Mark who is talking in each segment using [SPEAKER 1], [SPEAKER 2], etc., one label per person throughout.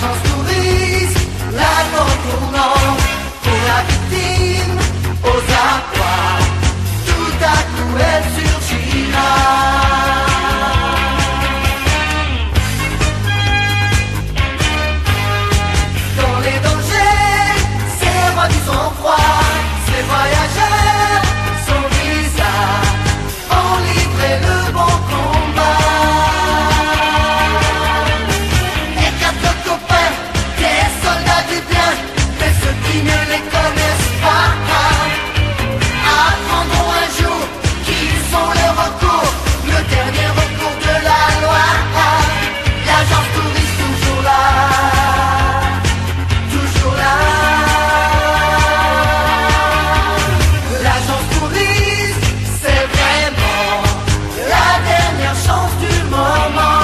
[SPEAKER 1] L'agence touriste, l'incontournant, pour la victime, aux abois, tout à coup elle surgira. Dans les dangers, c'est moi du sang-froid, ces voyageurs, son visa, ont livré le bon combat. Et quatre copains, des soldats du bien, mais ceux qui ne les connaissent pas, apprendront un jour qu'ils sont le recours, le dernier recours de la loi. L'agence touriste toujours là, toujours là. L'agence touriste, c'est vraiment la dernière chance du moment.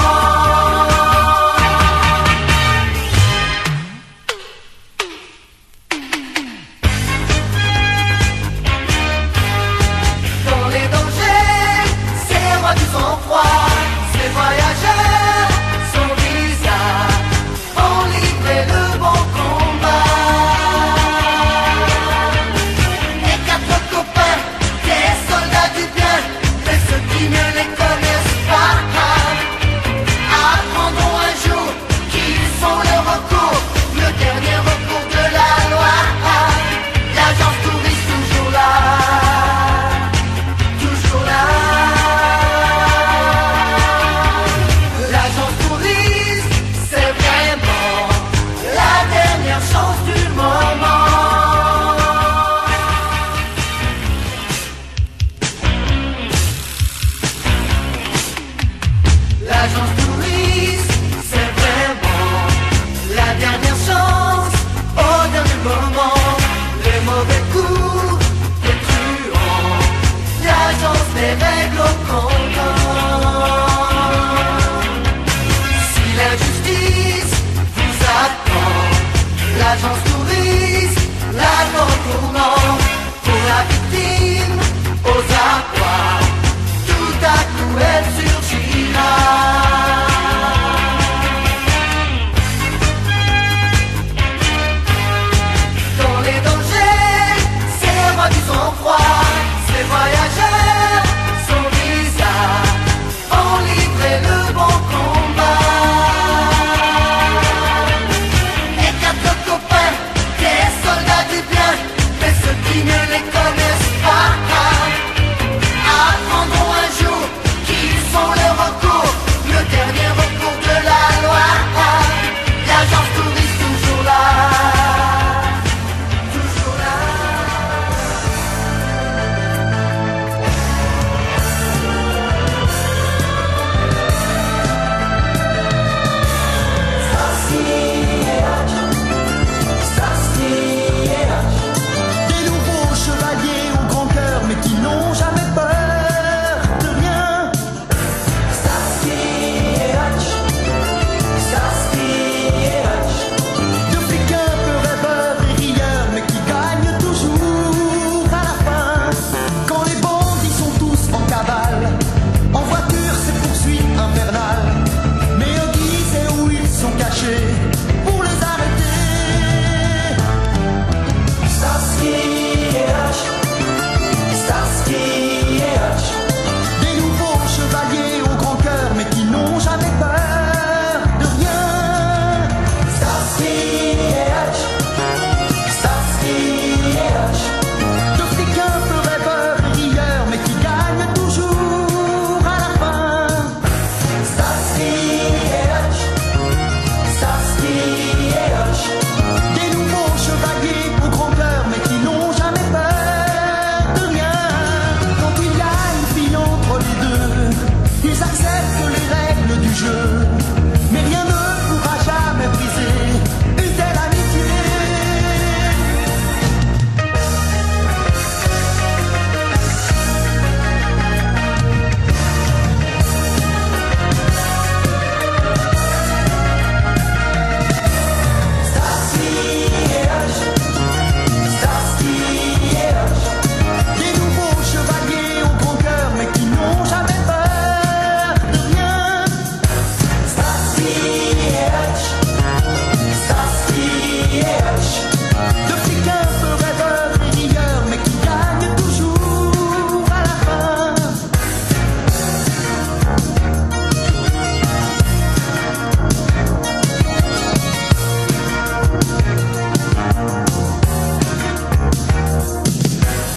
[SPEAKER 1] Dans les dangers, c'est moi du sang-froid, ces voyageurs, son visa, ont livré le bon combat. Et quatre copains, des soldats du bien, mais ceux qui ne les connaissent pas, apprendront un jour qu'ils sont le recours, le dernier recours de la loi. L'agence touriste toujours là, toujours là. L'agence touriste, c'est vraiment la dernière chance du moment. L'agence touriste, c'est vraiment la dernière chance au dernier moment. Les mauvais coups, les truands, l'agence les règle au comptant. Si l'injustice vous attend, l'agence touriste, l'incontournant, pour la victime, aux abois, tout à coup elle